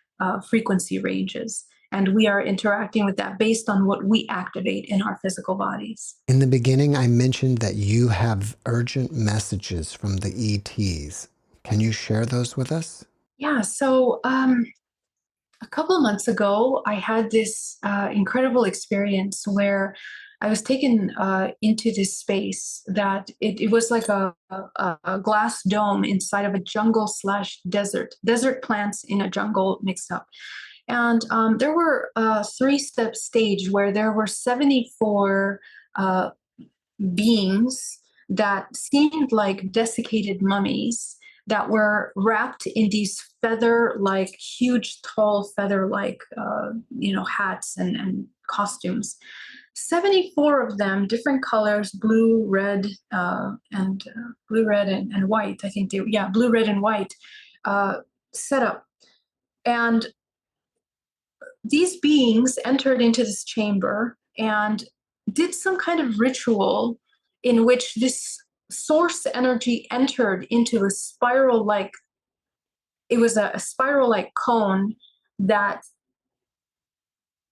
frequency ranges. And we are interacting with that based on what we activate in our physical bodies. In the beginning, I mentioned that you have urgent messages from the E.T.s. Can you share those with us? Yeah, so a couple of months ago, I had this incredible experience where I was taken into this space that it was like a glass dome inside of a jungle/desert plants in a jungle mixed up. And there were a 3-step stage where there were 74 beings that seemed like desiccated mummies that were wrapped in these feather-like, huge, tall feather-like, hats and costumes. 74 of them, different colors, blue, red, and white. I think blue, red, and white, set up. And these beings entered into this chamber and did some kind of ritual in which this source energy entered into a spiral-like, it was a spiral-like cone that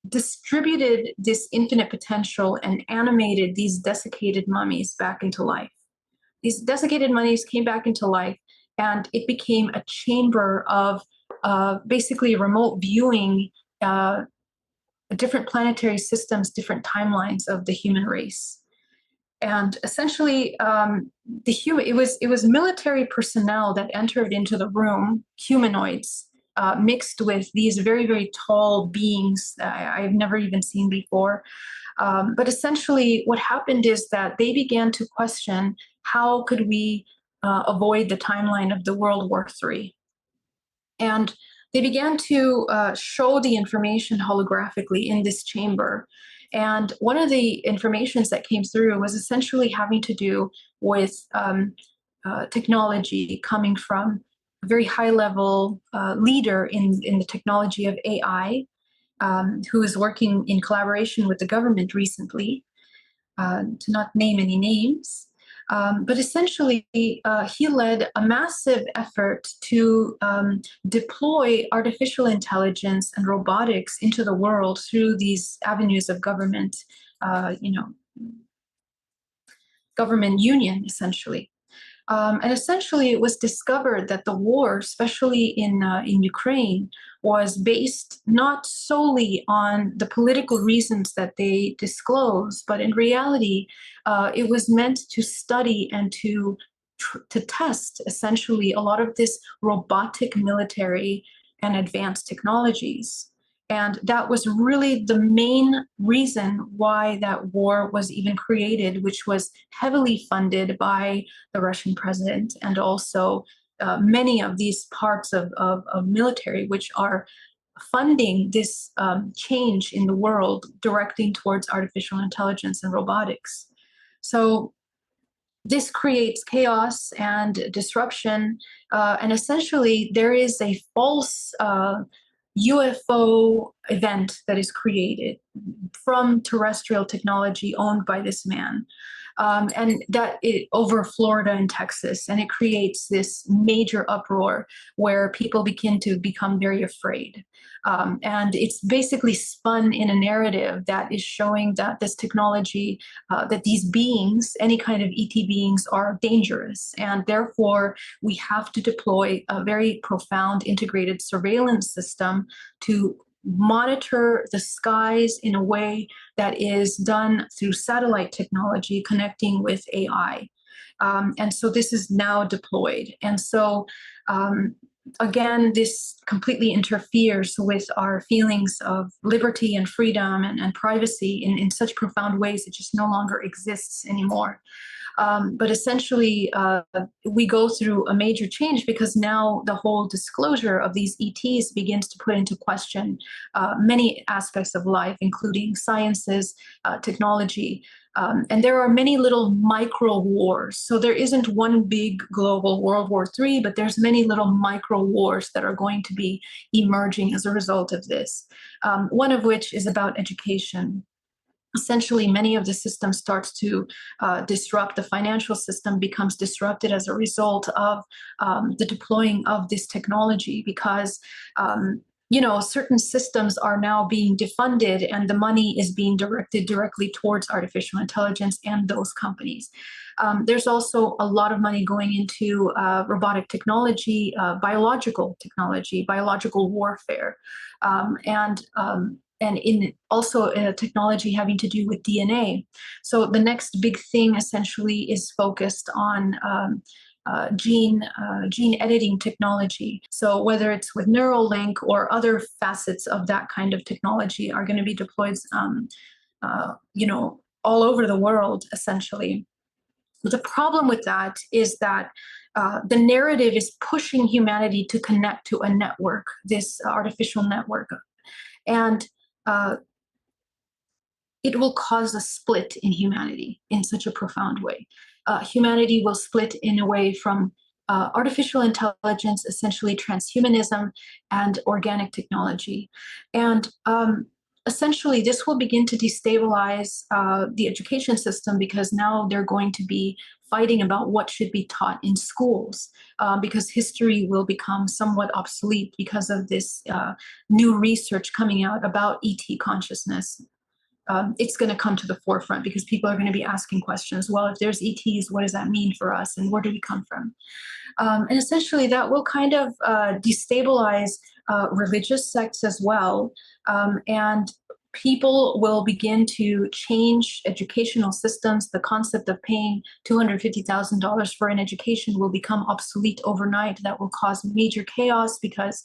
distributed this infinite potential and animated these desiccated mummies back into life. These desiccated mummies came back into life, and it became a chamber of basically remote viewing different planetary systems, different timelines of the human race. And essentially, it was military personnel that entered into the room, humanoids, mixed with these very, very tall beings I've never even seen before. But essentially, what happened is that they began to question, how could we avoid the timeline of the World War III? And they began to show the information holographically in this chamber. And one of the informations that came through was essentially having to do with technology coming from a very high-level leader in the technology of AI, who is working in collaboration with the government recently, to not name any names. But essentially, he led a massive effort to deploy artificial intelligence and robotics into the world through these avenues of government, government union, essentially. And essentially, it was discovered that the war, especially in Ukraine, was based not solely on the political reasons that they disclose, but in reality, it was meant to study and to test essentially a lot of this robotic military and advanced technologies. And that was really the main reason why that war was even created, which was heavily funded by the Russian president and also many of these parts of military, which are funding this change in the world, directing towards artificial intelligence and robotics. So this creates chaos and disruption. And essentially, there is a false UFO event that is created from terrestrial technology owned by this man. And that over Florida and Texas, and it creates this major uproar where people begin to become very afraid. And it's basically spun in a narrative that is showing that this technology, that these beings, any kind of ET beings, are dangerous, and therefore we have to deploy a very profound integrated surveillance system to monitor the skies in a way that is done through satellite technology connecting with AI. And so this is now deployed. And so again, this completely interferes with our feelings of liberty and freedom and privacy in such profound ways it just no longer exists anymore. But essentially, we go through a major change because now the whole disclosure of these ETs begins to put into question many aspects of life, including sciences, technology. And there are many little micro wars. So there isn't one big global World War III, but there's many little micro wars that are going to be emerging as a result of this. One of which is about education. Essentially, many of the system starts to disrupt. The financial system becomes disrupted as a result of the deploying of this technology because certain systems are now being defunded and the money is being directed directly towards artificial intelligence and those companies. There's also a lot of money going into robotic technology, biological technology, biological warfare, and in also technology having to do with DNA. So the next big thing essentially is focused on gene editing technology. So whether it's with Neuralink or other facets of that kind of technology are going to be deployed, all over the world, essentially. The problem with that is that the narrative is pushing humanity to connect to a network, this artificial network. And it will cause a split in humanity in such a profound way. Humanity will split in a way from artificial intelligence, essentially transhumanism, and organic technology. And essentially, this will begin to destabilize the education system because now they're going to be fighting about what should be taught in schools because history will become somewhat obsolete because of this new research coming out about ET consciousness. It's going to come to the forefront because people are going to be asking questions. Well, if there's ETs, what does that mean for us and where do we come from? And essentially that will kind of destabilize religious sects as well. And people will begin to change educational systems. The concept of paying $250,000 for an education will become obsolete overnight. That will cause major chaos because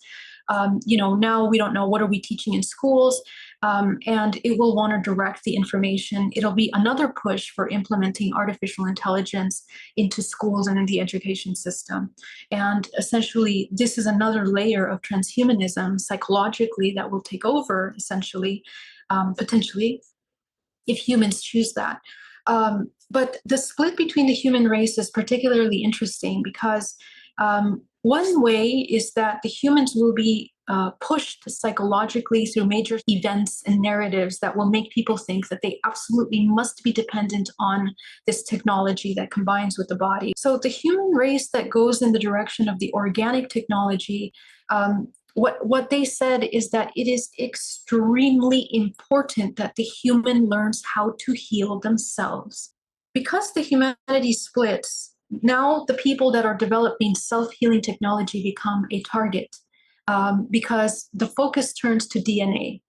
now we don't know what are we teaching in schools, and it will want to direct the information. It'll be another push for implementing artificial intelligence into schools and in the education system. And essentially, this is another layer of transhumanism psychologically that will take over, essentially, potentially, if humans choose that. But the split between the human race is particularly interesting because one way is that the humans will be pushed psychologically through major events and narratives that will make people think that they absolutely must be dependent on this technology that combines with the body. So the human race that goes in the direction of the organic technology, what they said is that it is extremely important that the human learns how to heal themselves. Because the humanity splits, now the people that are developing self-healing technology become a target because the focus turns to DNA.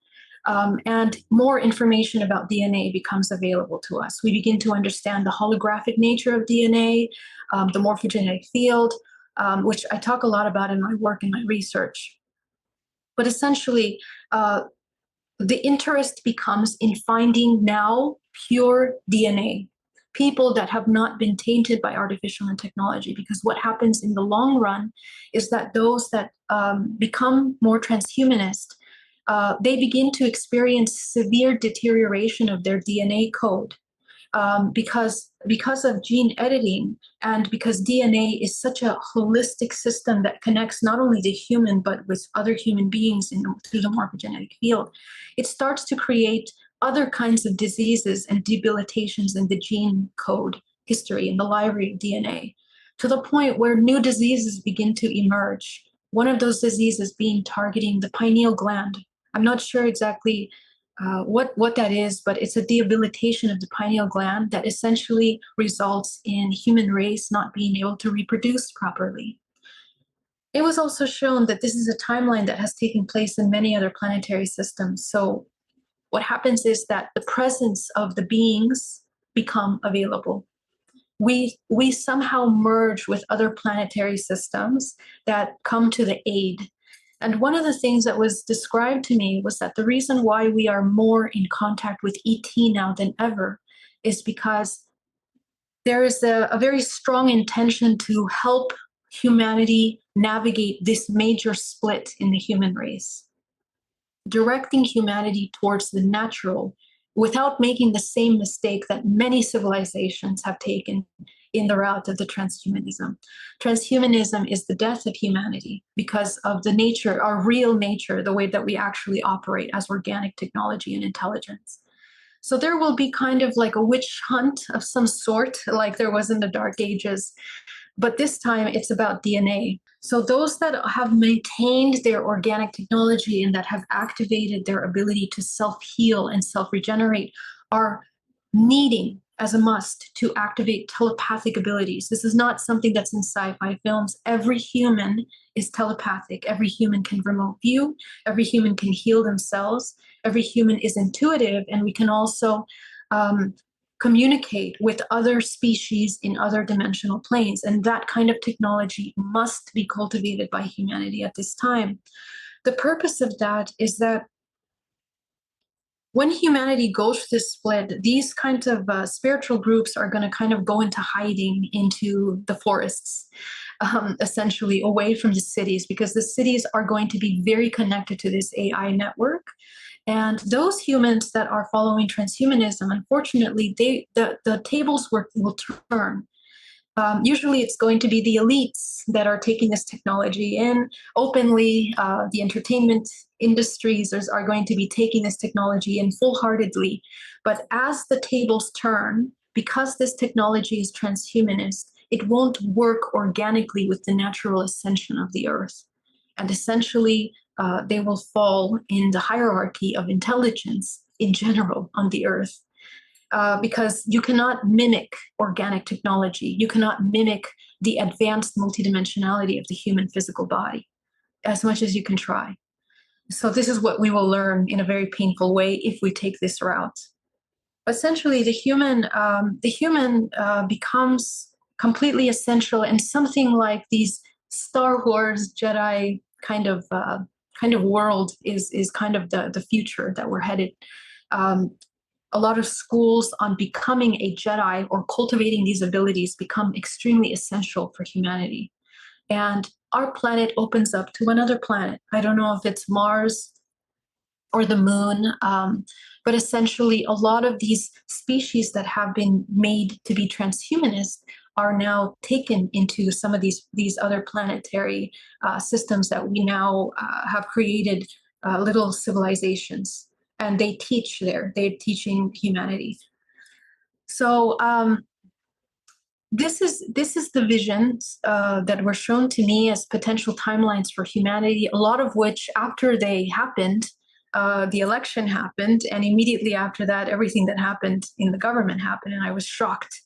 And more information about DNA becomes available to us. We begin to understand the holographic nature of DNA, the morphogenetic field, which I talk a lot about in my work and my research. But essentially, the interest becomes in finding now pure DNA, people that have not been tainted by artificial and technology. Because what happens in the long run is that those that become more transhumanist, they begin to experience severe deterioration of their DNA code because of gene editing, and because DNA is such a holistic system that connects not only the human but with other human beings through the morphogenetic field. It starts to create other kinds of diseases and debilitations in the gene code history, in the library of DNA, to the point where new diseases begin to emerge. One of those diseases being targeting the pineal gland. I'm not sure exactly what that is, but it's a debilitation of the pineal gland that essentially results in human race not being able to reproduce properly. It was also shown that this is a timeline that has taken place in many other planetary systems. So what happens is that the presence of the beings become available. We somehow merge with other planetary systems that come to the aid. And one of the things that was described to me was that the reason why we are more in contact with ET now than ever is because there is a very strong intention to help humanity navigate this major split in the human race, directing humanity towards the natural without making the same mistake that many civilizations have taken in the route of the transhumanism. Transhumanism is the death of humanity because of the nature, our real nature, the way that we actually operate as organic technology and intelligence. So there will be kind of like a witch hunt of some sort, like there was in the Dark Ages, but this time it's about DNA. So those that have maintained their organic technology and that have activated their ability to self-heal and self-regenerate are needing as a must to activate telepathic abilities. This is not something that's in sci-fi films. Every human is telepathic. Every human can remote view. Every human can heal themselves. Every human is intuitive, and we can also communicate with other species in other dimensional planes. And that kind of technology must be cultivated by humanity at this time. The purpose of that is that when humanity goes through this split, these kinds of spiritual groups are going to kind of go into hiding into the forests, essentially away from the cities, because the cities are going to be very connected to this AI network. And those humans that are following transhumanism, unfortunately, the tables will turn. Usually it's going to be the elites that are taking this technology in openly. The entertainment industries are going to be taking this technology in full-heartedly. But as the tables turn, because this technology is transhumanist, it won't work organically with the natural ascension of the earth. And essentially, they will fall in the hierarchy of intelligence in general on the earth. Because you cannot mimic organic technology. You cannot mimic the advanced multidimensionality of the human physical body as much as you can try. So this is what we will learn in a very painful way if we take this route. Essentially, the human becomes completely essential, and something like these Star Wars Jedi kind of world is kind of the future that we're headed. A lot of schools on becoming a Jedi or cultivating these abilities become extremely essential for humanity. And our planet opens up to another planet. I don't know if it's Mars or the moon, but essentially a lot of these species that have been made to be transhumanist are now taken into some of these other planetary systems that we now have created little civilizations. And they teach there. They're teaching humanity. So this is the visions that were shown to me as potential timelines for humanity. A lot of which, after they happened, the election happened, and immediately after that, everything that happened in the government happened, and I was shocked.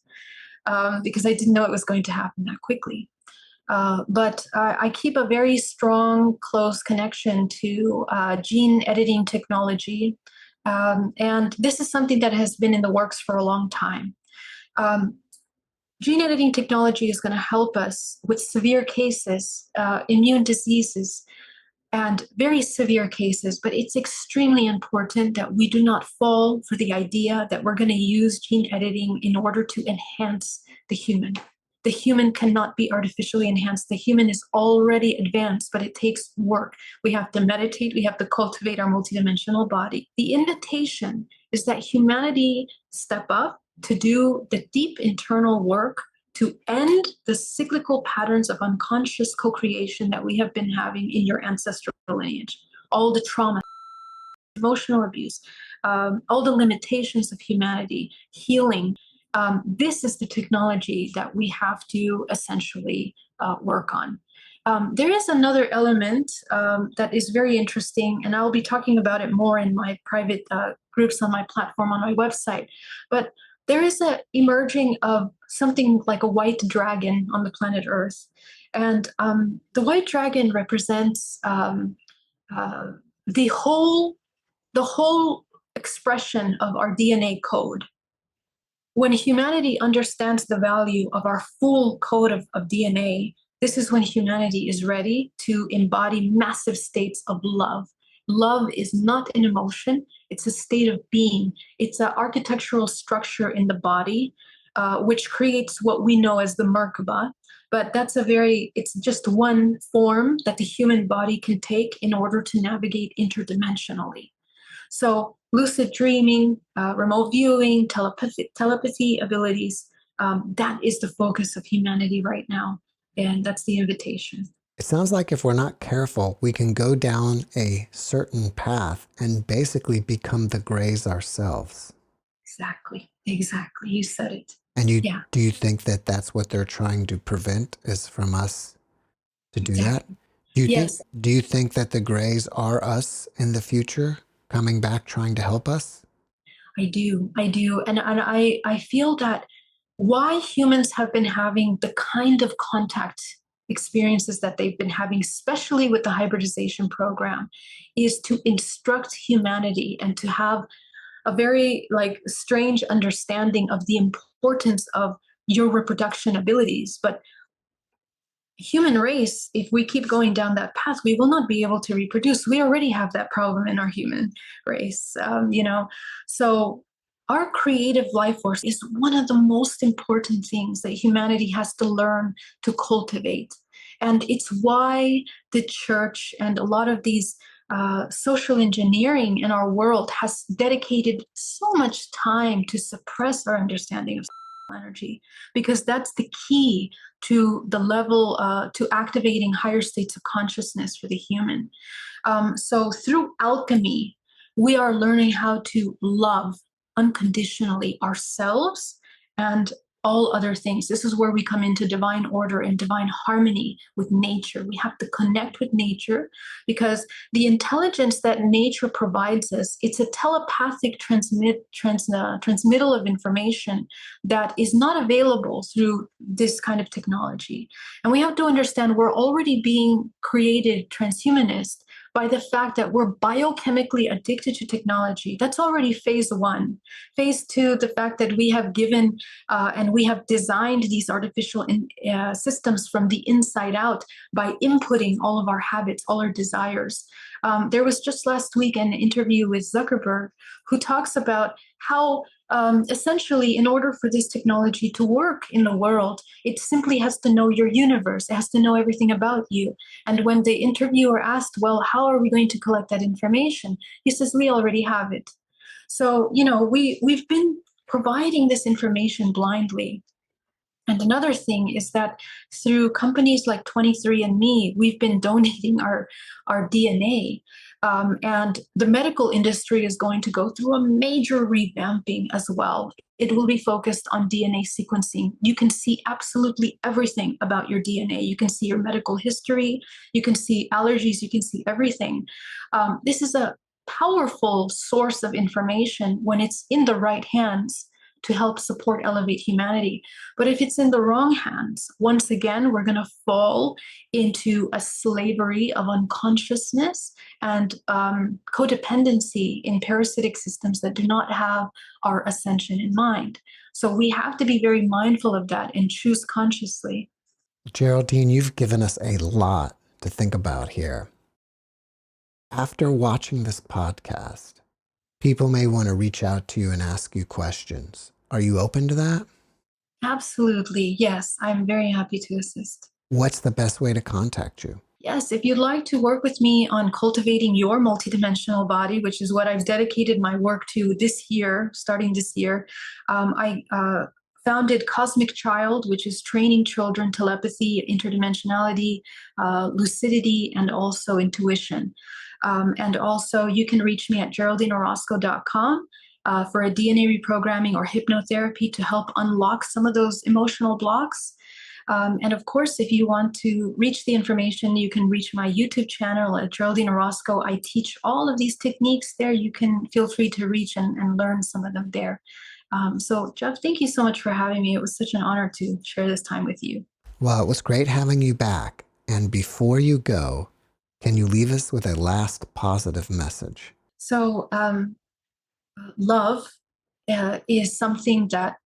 because I didn't know it was going to happen that quickly. But I keep a very strong, close connection to gene editing technology. And this is something that has been in the works for a long time. Gene editing technology is going to help us with severe cases, immune diseases, and very severe cases, but it's extremely important that we do not fall for the idea that we're going to use gene editing in order to enhance the human. The human cannot be artificially enhanced. The human is already advanced, but it takes work. We have to meditate. We have to cultivate our multidimensional body. The invitation is that humanity step up to do the deep internal work to end the cyclical patterns of unconscious co-creation that we have been having in your ancestral lineage. All the trauma, emotional abuse, all the limitations of humanity, healing. This is the technology that we have to essentially work on. There is another element that is very interesting, and I'll be talking about it more in my private groups on my platform, on my website. But there is a emerging of something like a white dragon on the planet Earth. And the white dragon represents the whole expression of our DNA code. When humanity understands the value of our full code of DNA, this is when humanity is ready to embody massive states of love. Love is not an emotion, it's a state of being. It's an architectural structure in the body, which creates what we know as the Merkaba. But it's just one form that the human body can take in order to navigate interdimensionally. So lucid dreaming, remote viewing, telepathy abilities, that is the focus of humanity right now. And that's the invitation. It sounds like if we're not careful, we can go down a certain path and basically become the grays ourselves. Exactly. You said it. And do you think that that's what they're trying to prevent, is from us to do that? Do you think that the grays are us in the future, coming back trying to help us? I do. And I feel that why humans have been having the kind of contact experiences that they've been having, especially with the hybridization program, is to instruct humanity and to have a very strange understanding of the importance of your reproduction abilities. But human race, if we keep going down that path, we will not be able to reproduce. We already have that problem in our human race, So our creative life force is one of the most important things that humanity has to learn to cultivate. And it's why the church and a lot of these social engineering in our world has dedicated so much time to suppress our understanding of energy, because that's the key to the level to activating higher states of consciousness for the human. So through alchemy, we are learning how to love unconditionally ourselves and all other things. This is where we come into divine order and divine harmony with nature. We have to connect with nature, because the intelligence that nature provides us, it's a telepathic transmittal of information that is not available through this kind of technology. And we have to understand we're already being created transhumanist by the fact that we're biochemically addicted to technology. That's already phase one. Phase two, the fact that we have given and we have designed these artificial systems from the inside out by inputting all of our habits, all our desires. There was just last week an interview with Zuckerberg who talks about how essentially, in order for this technology to work in the world, it simply has to know your universe. It has to know everything about you. And when the interviewer asked, well, how are we going to collect that information? He says, we already have it. So, we've been providing this information blindly. And another thing is that through companies like 23andMe, we've been donating our DNA. And the medical industry is going to go through a major revamping as well. It will be focused on DNA sequencing. You can see absolutely everything about your DNA. You can see your medical history. You can see allergies. You can see everything. This is a powerful source of information when it's in the right hands to help support, elevate humanity. But if it's in the wrong hands, once again, we're going to fall into a slavery of unconsciousness and codependency in parasitic systems that do not have our ascension in mind. So we have to be very mindful of that and choose consciously. Geraldine, you've given us a lot to think about here. After watching this podcast, people may want to reach out to you and ask you questions. Are you open to that? Absolutely. Yes, I'm very happy to assist. What's the best way to contact you? Yes, if you'd like to work with me on cultivating your multidimensional body, which is what I've dedicated my work to this year, starting this year, I founded Cosmic Child, which is training children telepathy, interdimensionality, lucidity, and also intuition. And also, you can reach me at GeraldineOrozco.com for a DNA reprogramming or hypnotherapy to help unlock some of those emotional blocks. And of course, if you want to reach the information, you can reach my YouTube channel at Geraldine Orozco. I teach all of these techniques there. You can feel free to reach and learn some of them there. So, Jeff, thank you so much for having me. It was such an honor to share this time with you. Well, it was great having you back. And before you go, can you leave us with a last positive message? So, love is something that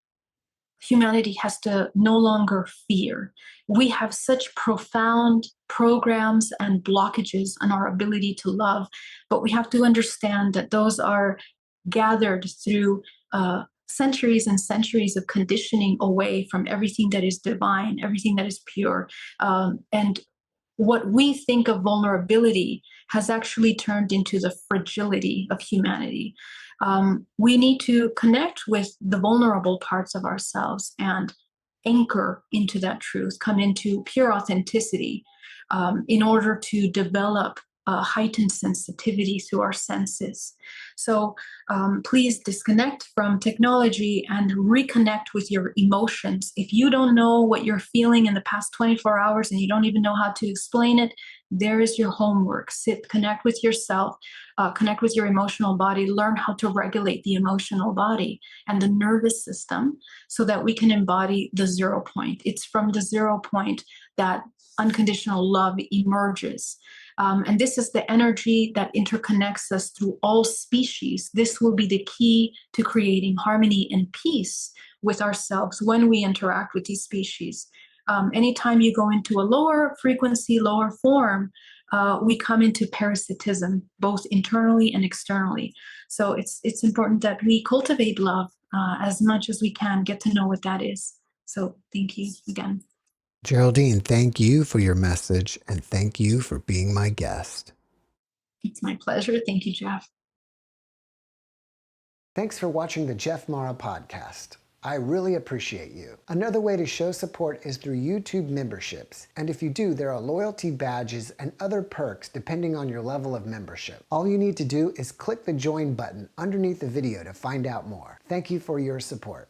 humanity has to no longer fear. We have such profound programs and blockages on our ability to love, but we have to understand that those are gathered through centuries and centuries of conditioning away from everything that is divine, everything that is pure. And what we think of vulnerability has actually turned into the fragility of humanity. We need to connect with the vulnerable parts of ourselves and anchor into that truth, come into pure authenticity in order to develop heightened sensitivity through our senses. So please disconnect from technology and reconnect with your emotions. If you don't know what you're feeling in the past 24 hours and you don't even know how to explain it, there is your homework. Sit, connect with yourself, connect with your emotional body, learn how to regulate the emotional body and the nervous system so that we can embody the 0 point. It's from the 0 point that unconditional love emerges. And this is the energy that interconnects us through all species. This will be the key to creating harmony and peace with ourselves when we interact with these species. Anytime you go into a lower frequency, lower form, we come into parasitism, both internally and externally. So it's important that we cultivate love as much as we can, get to know what that is. So thank you again. Geraldine, thank you for your message and thank you for being my guest. It's my pleasure. Thank you, Jeff. Thanks for watching the JeffMara podcast. I really appreciate you. Another way to show support is through YouTube memberships. And if you do, there are loyalty badges and other perks depending on your level of membership. All you need to do is click the join button underneath the video to find out more. Thank you for your support.